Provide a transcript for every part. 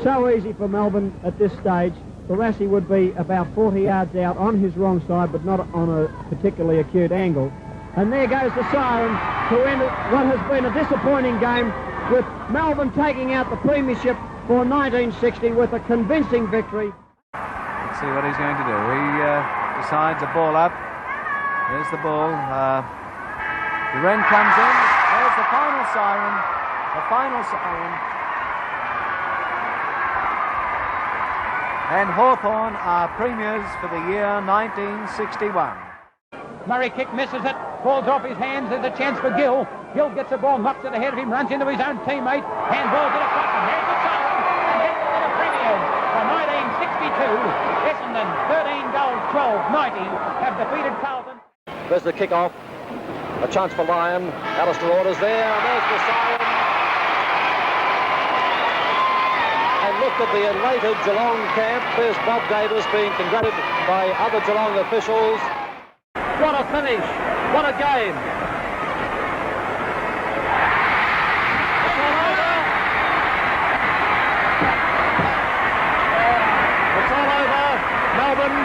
so easy for Melbourne at this stage. Barassi would be about 40 yards out on his wrong side, but not on a particularly acute angle. And there goes the siren to end what has been a disappointing game, with Melbourne taking out the premiership for 1960 with a convincing victory. Let's see what he's going to do. He decides a ball up. There's the ball. Siren comes in. There's the final siren. The final siren. And Hawthorn are premiers for the year 1961. Murray kick misses it. Falls off his hands. There's a chance for Gill. Gill gets the ball, knocks it ahead of him, runs into his own teammate. Handball to the front. And there's the siren. And that's for the premiers for 1962. Essendon, 13 goals, 12-90, have defeated Carlton. There's the kick-off. A chance for Lyon. Alistair orders there. And there's the siren. And look at the elated Geelong camp. There's Bob Davis being congratulated by other Geelong officials. What a finish. What a game. It's all over. It's all over. Melbourne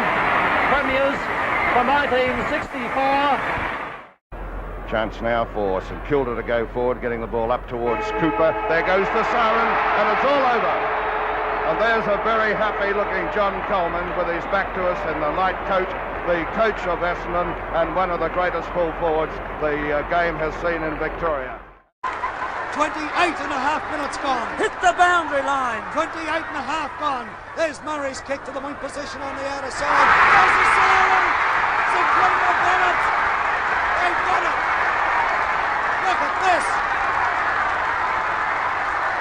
premiers for 1964. Chance now for St Kilda to go forward, getting the ball up towards Cooper. There goes the siren, and it's all over. And there's a very happy-looking John Coleman with his back to us in the light coat, the coach of Essendon and one of the greatest full forwards the game has seen in Victoria. 28 and a half minutes gone. Hit the boundary line. 28 and a half gone. There's Murray's kick to the wing position on the outer side. There's the siren. St Kilda have done it. They've done it. Look at this.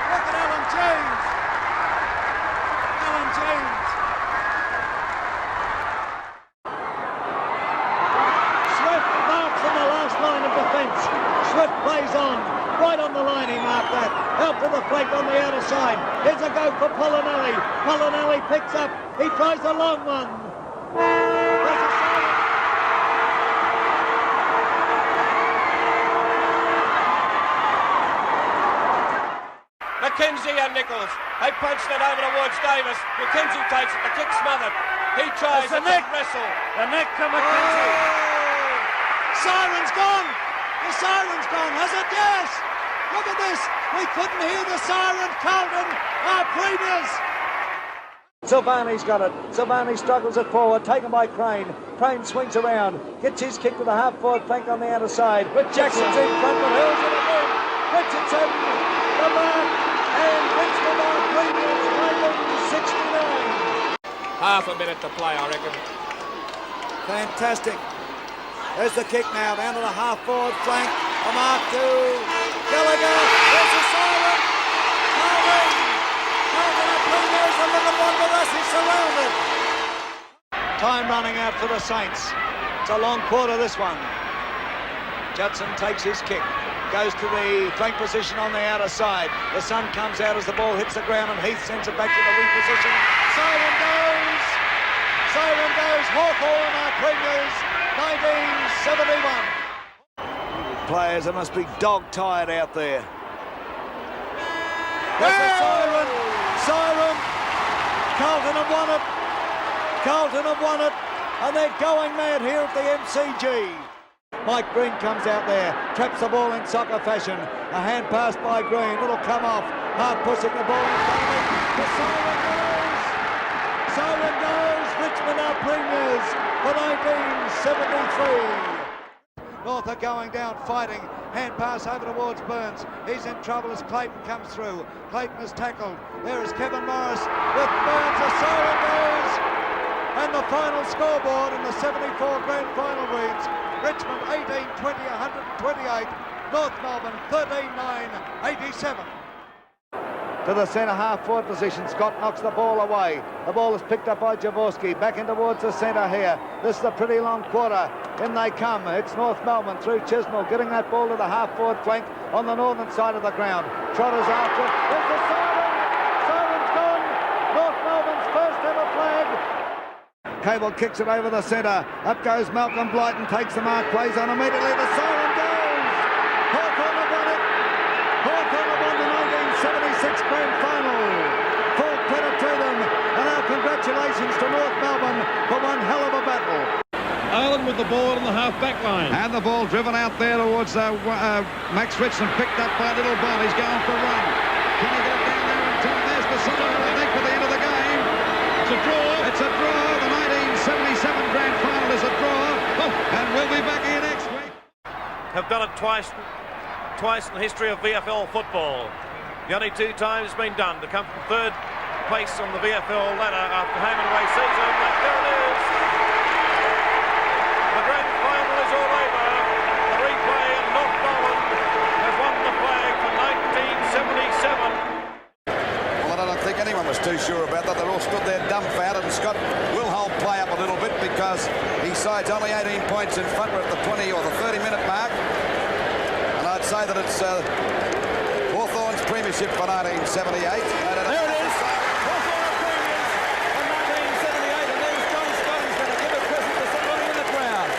Look at Alan James. Alan James. Swift marks in the last line of defence. Swift plays on. Right on the line he marked that. Out to the flank on the outer side. Here's a go for Polinelli. Polinelli picks up. He tries a long one. There's a siren. McKenzie and Nichols. They punched it over towards Davis. McKenzie takes it. The kick smothered. He tries the to neck. wrestle. The neck to McKenzie. Oh! Siren's gone. The siren's gone. Has it? Yes. Look at this. We couldn't hear the siren. Carlton are premiers. Silvani's got it. Silvani struggles it forward, taken by Crane. Crane swings around, gets his kick to the half-forward flank on the outer side. Jackson's in front, but hurls it again. Richardson, the mark, and Richmond are premiers, 1969. Half a minute to play, I reckon. Fantastic. There's the kick now, down to the half-forward flank. A mark to Gallagher. There's the siren. Carlton are premiers, and look at what Barassi surrounded. Time running out for the Saints. It's a long quarter, this one. Judson takes his kick. Goes to the flank position on the outer side. The sun comes out as the ball hits the ground, and Heath sends it back to the wing position. Siren goes. Siren goes. Hawthorn are premiers. 1971. Players, they must be dog-tired out there. There's a siren. Siren. Carlton have won it. Carlton have won it. And they're going mad here at the MCG. Mike Green comes out there, traps the ball in soccer fashion. A hand pass by Green. It'll come off. Hard pushing the ball in front of him. The siren goes. Siren goes. Richmond are premiers for 1973. North are going down, fighting. Hand pass over towards Burns. He's in trouble as Clayton comes through. Clayton is tackled. There is Kevin Morris with Burns. A siren goes. And the final scoreboard in the 74 grand final reads Richmond 18-20, 128. North Melbourne 13-9, 87. To the centre half forward position. Scott knocks the ball away. The ball is picked up by Jaworski. Back in towards the centre here. This is a pretty long quarter. In they come. It's North Melbourne through Chisnell, getting that ball to the half forward flank on the northern side of the ground. Trotters after it. There's the siren. Siren's gone. North Melbourne's first ever flag. Cable kicks it over the centre. Up goes Malcolm Blyton, takes the mark, plays on immediately. The siren goes. Hawthorn have won it. Hawthorn have won the 1976 grand final. Full with the ball in the half-back line. And the ball driven out there towards Max Richmond, picked up by Little Ball. He's going for a run. Can he get it down there in time? There's the siren, I think, for the end of the game. It's a draw. It's a draw. The 1977 grand final is a draw. And we'll be back here next week. Have done it twice in the history of VFL football. The only 2 times it's been done to come from 3rd place on the VFL ladder after home and away season. But there it is. The grand final is all over. The replay and North Boland have won the flag for 1977. Well, I don't think anyone was too sure about that. They're all stood there dumbfounded, and Scott will hold play up a little bit because he sides only 18 points in front. We're at the 20 or the 30-minute mark. And I'd say that it's Hawthorn's premiership for 1978. There it is. Hawthorn premiers for 1978. And there's John Stone's going to give a present to somebody in the crowd.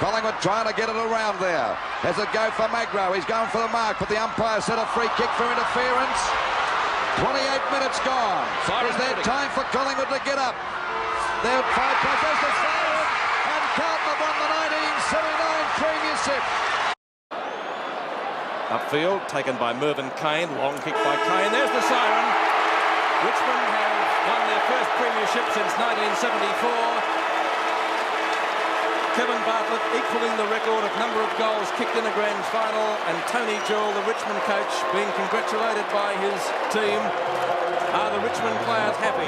Collingwood trying to get it around there. Has a go for Magro. He's going for the mark, but the umpire set a free kick for interference. 28 minutes gone. Is there time for Collingwood to get up? They're 5 points. There's the siren. And Carlton have won the 1979 premiership. Upfield, taken by Mervyn Kane. Long kick by Kane. There's the siren. Richmond have won their first premiership since 1974. Kevin Bartlett equalling the record of number of goals kicked in a grand final, and Tony Jewell, the Richmond coach, being congratulated by his team. Are the Richmond players happy?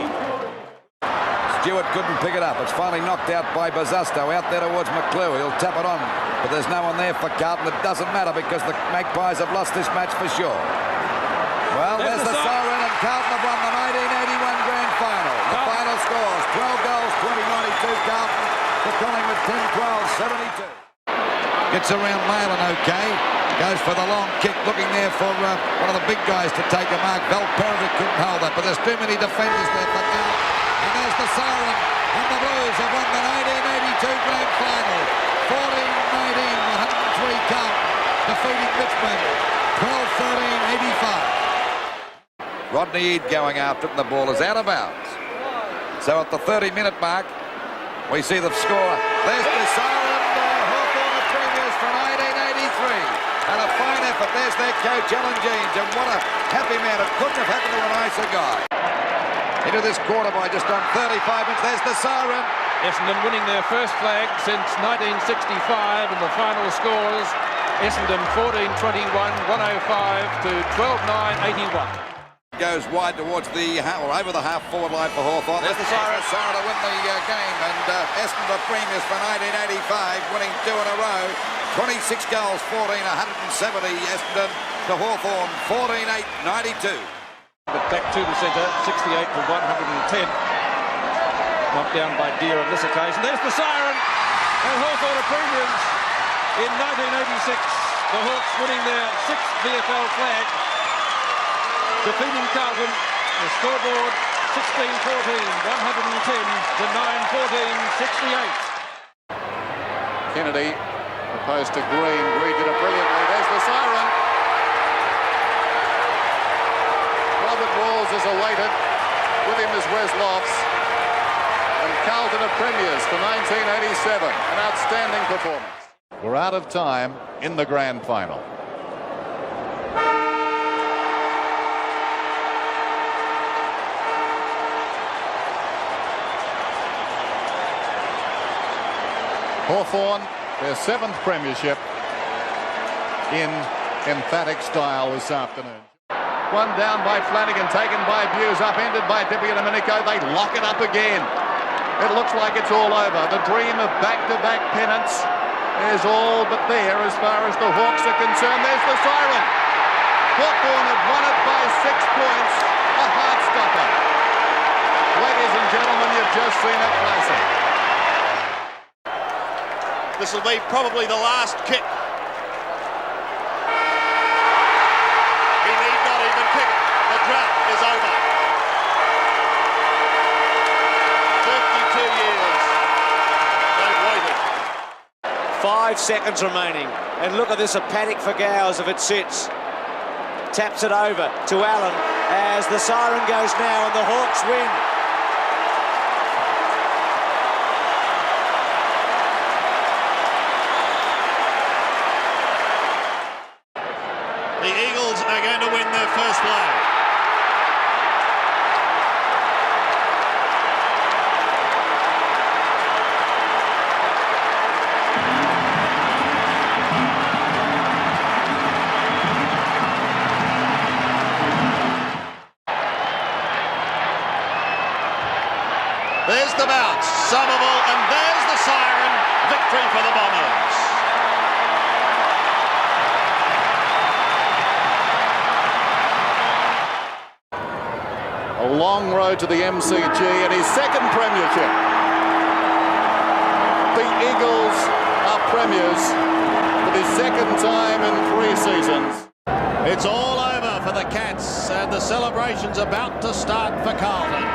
Stewart couldn't pick it up. It's finally knocked out by Bazasto out there towards McClure. He'll tap it on, but there's no one there for Carlton. It doesn't matter because the Magpies have lost this match for sure. Well, there's the siren, and Carlton have won the 1981 grand final. The final scores: 12 goals, 20-92 Carlton. For Collingwood, 10-12, 72. Gets around Malin okay. Goes for the long kick, looking there for one of the big guys to take a mark. Valperovic couldn't hold that, but there's too many defenders there for Carlton. And there's the siren, and the Blues have won the 1982 grand final. 14-19, 103 Carlton, defeating Richmond, 12-13, 85. Rodney Eade going after it, and the ball is out of bounds. So at the 30-minute mark, we see the score. There's the siren. Hawthorn are premiers for 1983. And a fine effort. There's their coach, Alan Jeans. And what a happy man. It couldn't have happened to a nicer guy. Into this quarter by just on 35 minutes. There's the siren. Essendon winning their first flag since 1965, and the final scores: Essendon 14-21, 105 to 12-9, 81. Goes wide towards the or over the half-forward line for Hawthorn. There's the siren. Siren to win the game, and Essendon are premiers for 1985, winning 2 in a row. 26 goals, 14, 170. Essendon to Hawthorn, 14-8, 92. But back to the centre, 68 to 110. Knocked down by Deere on this occasion. There's the siren, and Hawthorn are premiers in 1986. The Hawks winning their 6th VFL flag, defeating Carlton. The scoreboard 16-14, 110 to 9-14, 68. Kennedy opposed to Green. Green did it brilliantly. There's the siren. Robert Walls is elated. With him is Wes Lofts. And Carlton are premiers for 1987. An outstanding performance. We're out of time in the grand final. Hawthorn, their 7th premiership in emphatic style this afternoon. One down by Flanagan, taken by Buse, upended by Dippy and Domenico. They lock it up again. It looks like it's all over. The dream of back-to-back pennants is all but there as far as the Hawks are concerned. There's the siren. Hawthorn have won it by 6 points. A heart-stopper. Ladies and gentlemen, you've just seen a classic. This will be probably the last kick. He need not even kick it. The drought is over. 52 years. They've waited. 5 seconds remaining. And look at this, a panic for Gowes if it sits. Taps it over to Allen as the siren goes now and the Hawks win. they're going to win their first play. There's the bounce, Somerville, and there's the siren. Victory for the Bombers. A long road to the MCG and his second premiership. The Eagles are premiers for the second time in 3 seasons. It's all over for the Cats and the celebration's about to start for Carlton.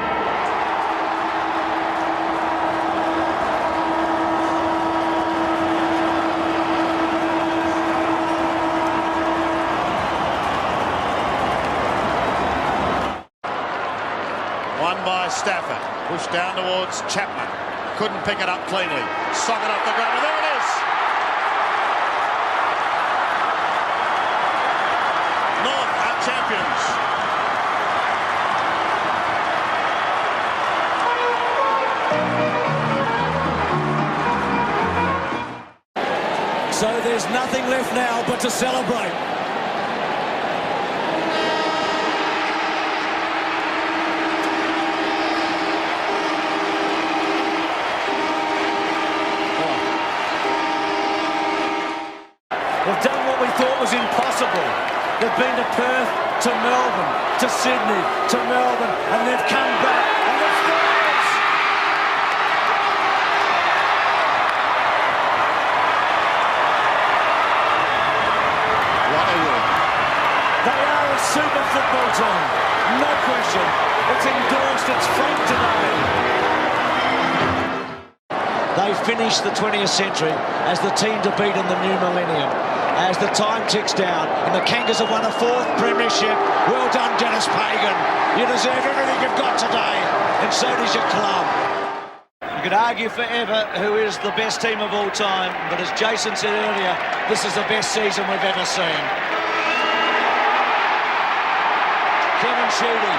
Won by Stafford, pushed down towards Chapman, couldn't pick it up cleanly, sock it off the ground, and there it is! North are champions. So there's nothing left now but to celebrate. They've done what we thought was impossible. They've been to Perth, to Melbourne, to Sydney, to Melbourne, and they've come back. And it's theirs! What a win. They are a super football team. No question. It's endorsed its front today. They finished the 20th century as the team to beat in the new millennium. As the time ticks down and the Kangas have won a 4th premiership. Well done, Dennis Pagan. You deserve everything you've got today, and so does your club. You could argue forever who is the best team of all time, but as Jason said earlier, this is the best season we've ever seen. Kevin Sheedy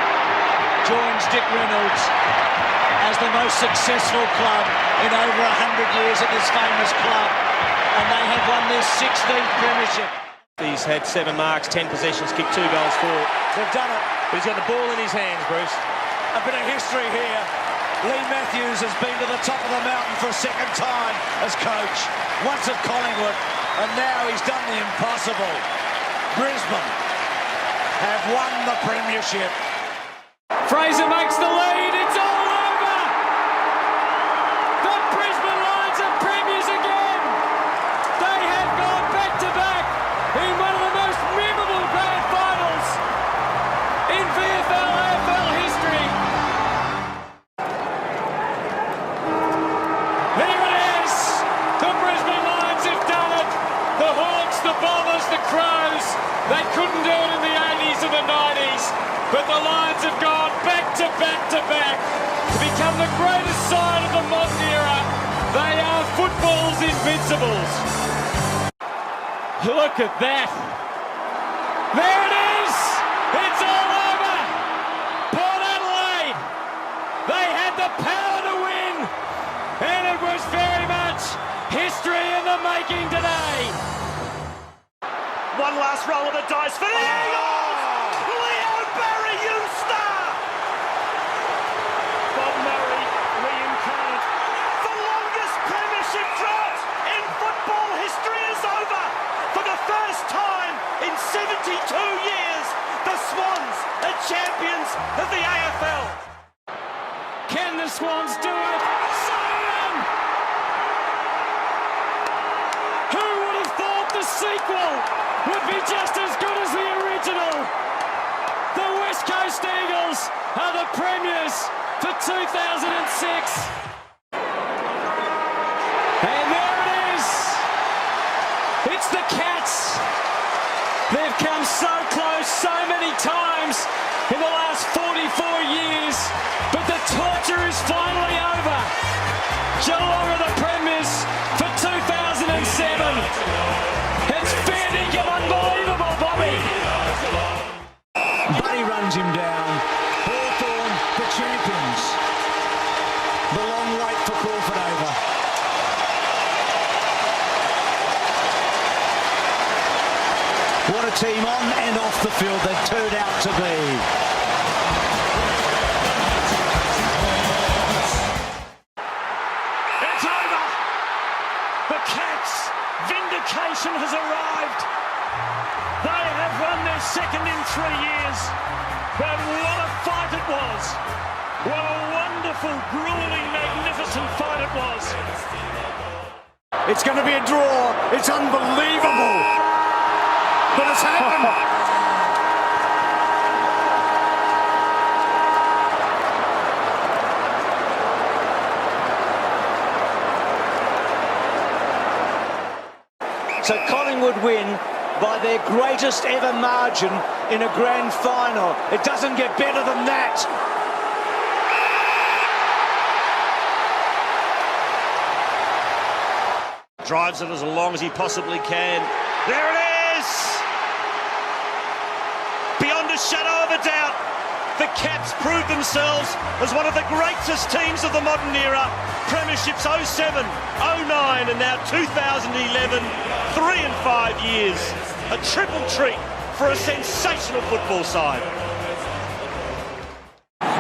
joins Dick Reynolds as the most successful club in over 100 years at this famous club, and they have won their 16th premiership. He's had 7 marks, 10 possessions, kicked 2 goals for. They've done it. But he's got the ball in his hands, Bruce. A bit of history here. Lee Matthews has been to the top of the mountain for a second time as coach. Once at Collingwood, and now he's done the impossible. Brisbane have won the premiership. Fraser makes the lead. It's all over. The Brisbane Lions are premiers again. They have gone back to back in one of the most memorable grand finals in VFL AFL history. There it is. The Brisbane Lions have done it. The Hawks, the Bombers, the Crows. They couldn't do it in the 80s and the 90s. But the Lions have gone back to back to back to become the greatest side of the modern era. They are football's invincibles. Look at that. There it is. It's all over. Port Adelaide. They had the power to win. And it was very much history in the making today. One last roll of the dice for the Eagles! Bob Murray, reincarnate. The longest premiership drought in football history is over. For the first time in 72 years, the Swans are champions of the AFL. Can the Swans do it? Siren! Who would have thought the sequel would be just as good as the original? The West Coast Eagles are the premiers for 2006. And there it is. It's the Cats. They've come so close so many times in the last 44 years, but the torture is finally over. Geelong are the premiers for 2007. It's fair dinkum unbelievable, Bobby. brings him down. Hawthorn, the champions. The long wait for Crawford over. What a team on and off the field they've turned out to be. It's over. The Cats' vindication has arrived. They have won their second in 3 years. But what a fight it was. What a wonderful, grueling, magnificent fight it was. It's going to be a draw. It's unbelievable. But it's happened. So Collingwood win by their greatest ever margin in a grand final. It doesn't get better than that. Drives it as long as he possibly can. There it is! Beyond a shadow of a doubt, the Cats proved themselves as one of the greatest teams of the modern era. Premierships 07, 09 and now 2011. 3 and 5 years. A triple treat for a sensational football side.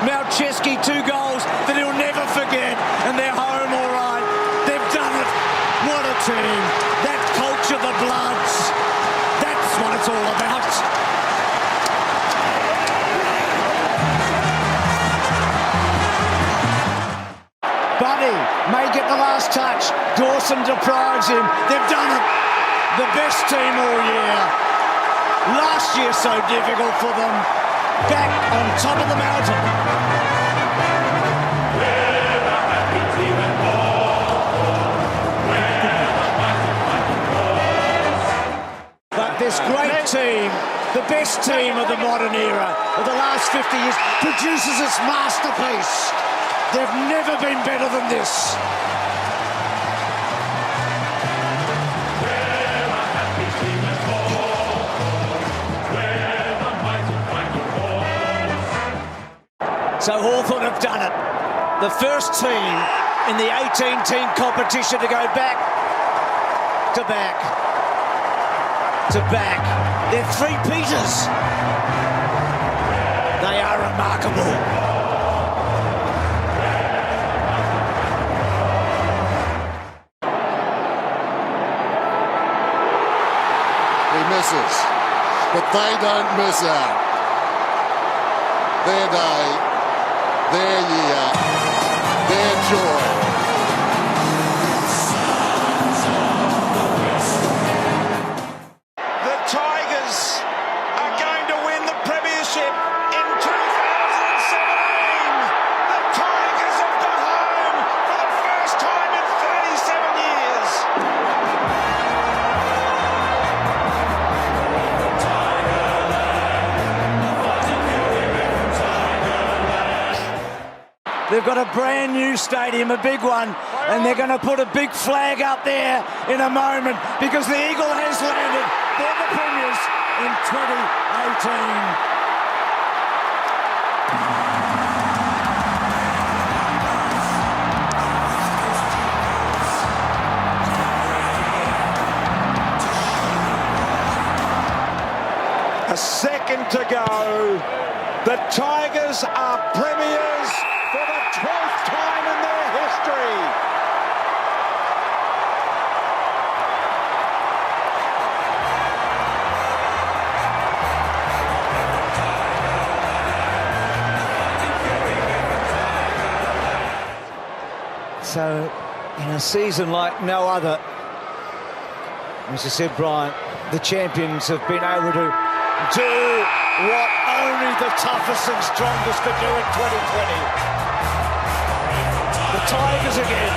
Now Chesky, 2 goals that he'll never forget, and they're home all right. They've done it. What a team. That culture, the Bloods. That's what it's all about. Buddy may get the last touch. Dawson deprives him. They've done it. The best team all year. Last year so difficult for them. Back on top of the mountain. But this great team, the best team of the modern era of the last 50 years, produces its masterpiece. They've never been better than this. So Hawthorn have done it. The first team in the 18-team competition to go back to back to back. They're three-peaters. They are remarkable. Misses, but they don't miss out. Their day, their year, their joy. The Tigers are going to win the premiership in 2017. The Tigers have got home for the first time in 37 years. They've got a brand new stadium, a big one, and they're going to put a big flag up there in a moment because the Eagle has landed for the Premiers in 2018. A second to go. The Tigers are premiers for the 12th time in their history. So, in a season like no other, as you said, Brian, the champions have been able to do what only the toughest and strongest could do in 2020. The Tigers again